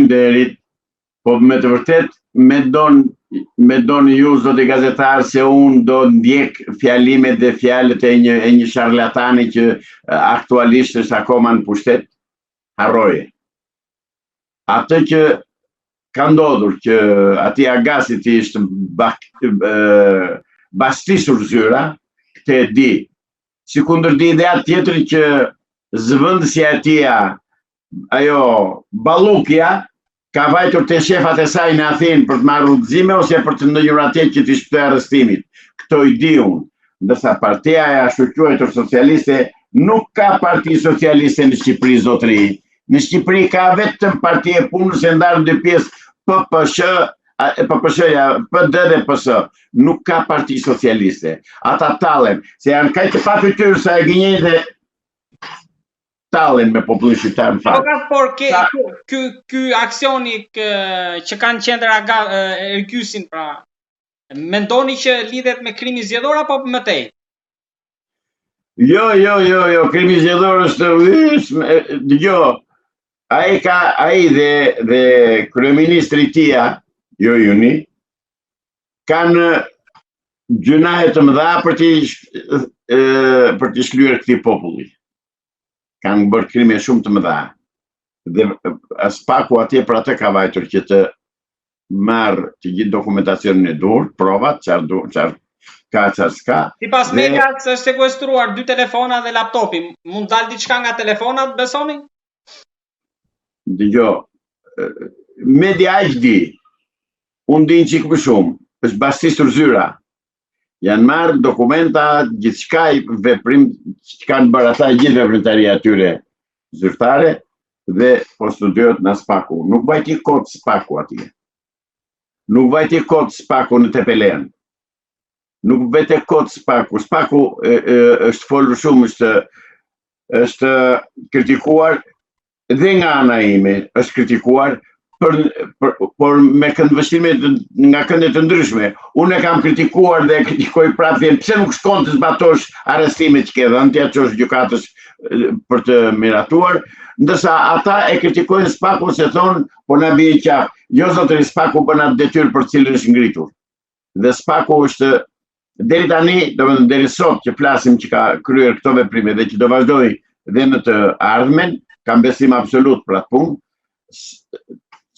Faleminderit. Po me të vërtet, me doni ju, zoti gazetar, se unë do ndjek fjalimet dhe fjalët e një sharlatani që aktualisht është akoma në pushtet, harroje. Atë që ka ndodhur që ati Agasit ishte bastisur zyra, këtë e di. Si kundër di dhe atë tjetër që zëvendësja e tia, ajo Ballukja, ka vajtur të shefat e saj në Athinë për të marrë udhëzime ose për të ndonjëra atje që t'i shpëtoi arrestimit. Këto i di unë, ndërsa partia e ashtu quajtur socialiste nuk ka parti socialiste në Shqipëri, zotëri. Në Shqipëri ka vetëm parti e punës e ndarë në dy pjesë, PD dhe PS. Nuk ka parti socialiste. Ata tallen, se janë kaq të papytyrë sa e gënjej dhe tallen me popullin shqiptar në fakt. Por ky aksioni që kanë qendër Ergysin, pra, mendoni që lidhet me krimi zgjedhor apo më tej? Jo, krimi zgjedhor është dëgjoj. Ai dhe kryeministri tia, jo Juni, kanë gjunahe të mëdha për të shkryer këtij populli. Kanë bërë krime shumë të mëdha. Dhe Spaku atje për atë ka vajtur që të marrë të gjithë dokumentacionin e dur, provat, çfarë ka, çfarë s'ka. Sipas medias është sekuestruar 2 telefona dhe laptopi. Mund dalë diçka nga telefonat, besoni? Dëgjoj, media aq di. Unë di një çik më shumë. Është bastisur zyra. Janë marrë dokumenta, gjithçka veprim që kanë bërë ata, gjithë veprimtaria atyre zyrtare dhe postudiohet në Spaku. Nuk vajti kot Spaku atje. Nuk vajti kot Spaku në Tepelen. Nuk vete kot Spaku. Spaku është folur shumë, është kritikuar dhe nga ana ime, është kritikuar por me këndvështrime nga kënde të ndryshme. Unë e kam kritikuar dhe kritikoj prapë, pse nuk shkon të zbatosh arrestimet që ke dhënë, t'ia çosh gjykatës për të miratuar, ndërsa ata e kritikojnë Spakun se thonë, po na bie qaf. Jo zotëri, Spaku bën atë detyrë për cilën është ngritur. Dhe Spaku është deri tani, domethënë deri sot që flasim që ka kryer këto veprime dhe që do vazhdoj dhe në të ardhmen, kam besim absolut për atë punë.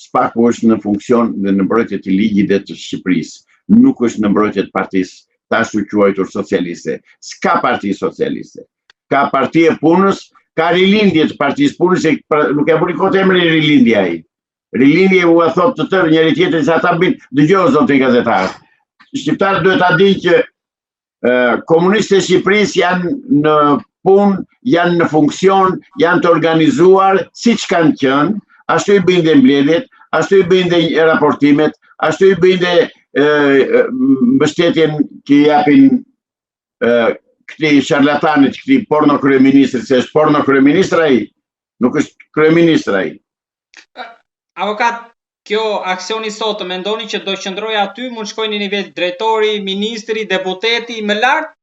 Spaku është në funksion dhe në mbrojtje të ligjit dhe të Shqipërisë. Nuk është në mbrojtje të partisë të ashtu quajtur socialiste. S'ka parti socialiste. Ka parti e punës, ka rilindje të partisë punës, nuk e buri kot emri rilindje ai. Rilindje u thot të tërë njëri tjetrin se ata bin, dëgjoj zotëri gazetar. Shqiptarët duhet ta dinë që komunistët e Shqipërisë janë në punë, janë në funksion, janë të organizuar siç kanë qenë. Ashtu i bëjnë dhe mbledhjet, ashtu i bëjnë dhe raportimet, ashtu i bëjnë dhe mbështetjen që japin këtij sharlatanit, këtij porno kryeministrit, se është porno kryeministra ai, nuk është kryeministra ai. Avokat, kjo aksioni sot, mendoni që do qëndrojë aty, mund shkojë në nivel drejtori, ministri, deputeti, më lart?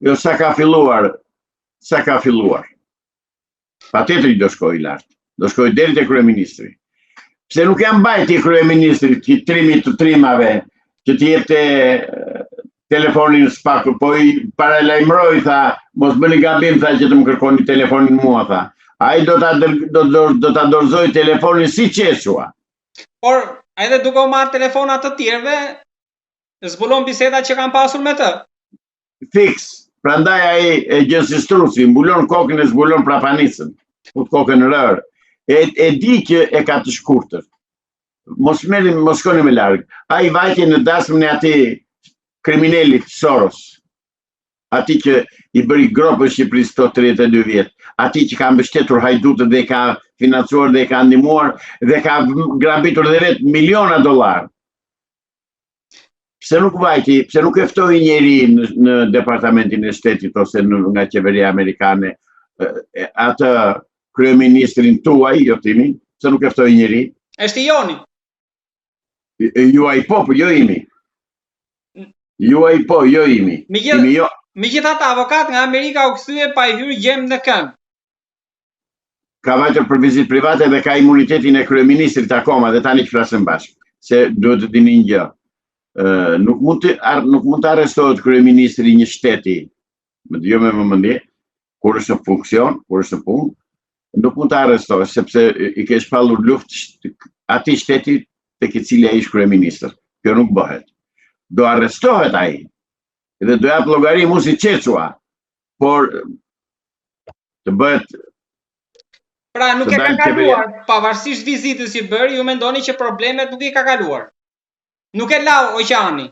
Jo, sa ka filluar. Patjetër do shkojë lart. Do shkoj deri te kryeministri. Pse nuk janë mbajti kryeministri që trimi të trimave, që të jepte telefonin Spaku, po i paralajmëroi, tha, mos bëni gabim, tha, që të më kërkoni telefonin mua, tha. Ai do ta dorëzoj telefonin si qeshua. Por edhe duke u marrë telefonat të tjerëve, zbulon bisedat që kanë pasur me të. Fiks. Prandaj ai e gjen si strusi, mbulon kokën e zbulon prapanicën. Fut kokën rër. E di që e ka të shkurtër. Mos shkoni më larg. Ai vajti në dasmën e atij kriminalit Soros. Ati që i bëri gropën Shqipërisë këto 32 vjet. Ati që ka mbështetur hajdutët dhe ka financuar dhe ka ndihmuar dhe ka grabitur dhe vetë miliona dollar. Pse nuk vajti, pse nuk e ftoi njëri në departamentin e shtetit ose nga qeveria amerikane atë kryeministrin tuaj, jo timin, pse nuk e ftoi njëri? Është Joni. Juaj po, jo imi. Juaj po, jo imi. Megjithatë, avokat nga Amerika u kthye pa i hyrë gjem në këmbë. ka vajtur për vizitë private dhe ka imunitetin e kryeministrit akoma dhe tani që flasën bashkë. Se duhet të dini një gjë. Nuk mund të arrestohet kryeministri i një shteti, më dëgjoj me vëmendje, kur është në funksion, kur është në punë, nuk mund të arrestohet sepse i ke shpallur luftë atij shteti tek i cili ai është kryeministër. Kjo nuk bëhet. Do arrestohet ai dhe do jap llogari Musi Çeçua, por të bëhet. Pra nuk e ka kaluar, pavarësisht vizitës që bëri, ju mendoni që problemet nuk i ka kaluar. Nuk e lau oqeani.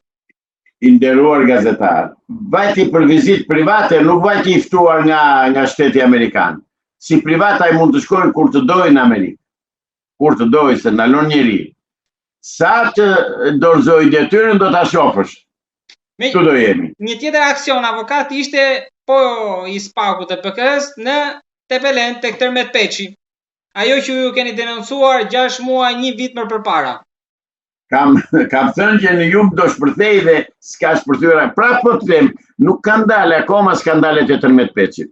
I nderuar gazetar, vajti për vizitë private, nuk vajti i ftuar nga shteti amerikan. Si privat ai mund të shkojë kur të dojë në Amerikë. Kur të dojë, se ndalon njeri. Sa të dorëzoj detyrën do ta shohësh. Këtu do jemi. Një tjetër aksion avokat ishte i spaku të PK-s në Tepelen tek Tërmet Peçi. Ajo që ju keni denoncuar 6 muaj, 1 vit më përpara. Kam thënë që në jum do shpërthej dhe s'ka shpërthyra. Prapë po të them, nuk kanë dalë akoma skandalet e Tërmet Peçit.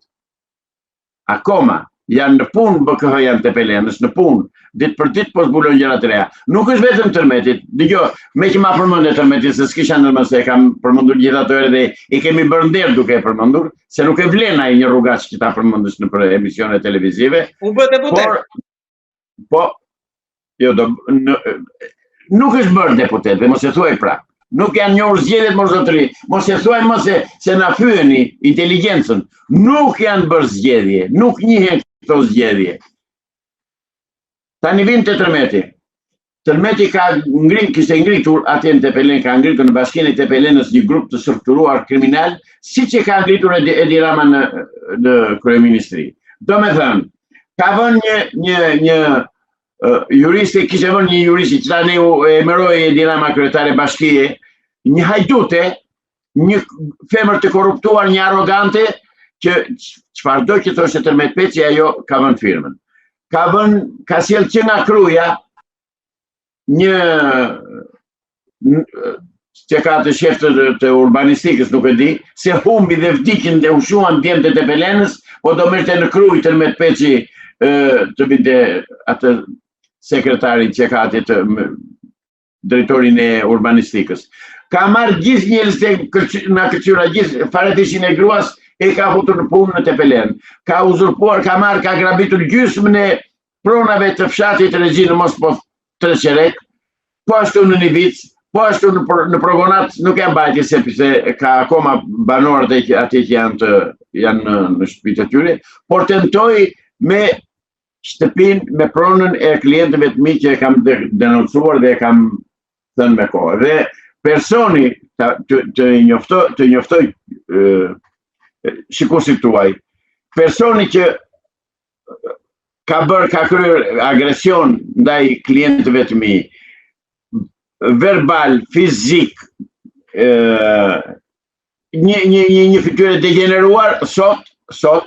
Akoma janë në punë BKH janë Tepelenës, në punë. Ditë për ditë po zbulojnë gjëra të reja. Nuk është vetëm Tërmetit. Dëgjoj, me që ma përmendë Tërmetit se s'kisha ndërmend se e kam përmendur gjithë ato herë dhe i kemi bërë nder duke e përmendur, se nuk e vlen ai një rrugaç që ta përmendësh në emisione televizive. U bë deputet. Nuk është bërë deputet, dhe mos e thuaj prapë. Nuk janë njohur zgjedhjet mos zotëri. Mos e thuaj më se na fyeni inteligjencën. Nuk janë bërë zgjedhje, nuk njihen këto zgjedhje. Tani vin te Tërmeti. Tërmeti kishte ngritur atje në Tepelen, ka ngritur në bashkinë e Tepelenës një grup të strukturuar kriminal, siç e ka ngritur Edi Rama në kryeministri. Domethënë, ka vënë një juristi, kishte vënë një juristi që tani u emëroi Edi Rama kryetare bashkie, një hajdute, një femër të korruptuar, një arrogante, që çfarëdo që thoshte Tërmet Peçi, ajo ka vënë firmën. Ka sjell që nga Kruja një që ka të shef të urbanistikës, nuk e di, se humbi dhe vdikin dhe ushuan djemtë të Tepelenës, po do merrte në Krujë Tërmet Peçi të vinte atë sekretari që ka atë drejtorin e urbanistikës. Ka marrë gjithë njerëz nga këtyra gjithë faretishin e gruas e ka futur në punë në Tepelen. Ka uzurpuar, ka grabitur gjysmën e pronave të fshatit të Regjinë Mospos 3 qerek, po ashtu në Nivic, po ashtu në Progonat, nuk e mbajtje sepse ka akoma banorët atje që janë në shtëpitë e tyre, por tentoi me shtëpinë, me pronën e klientëve të mi që e kam denoncuar dhe e kam thënë me kohë. Dhe personi të njoftoj shikuesit tuaj, personi që ka kryer agresion ndaj klientëve të mi, verbal, fizik, një fytyrë degeneruar, sot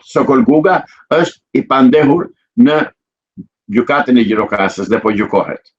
Sokol Guga është i pandehur në gjykatën e Gjirokastës dhe po gjykohet.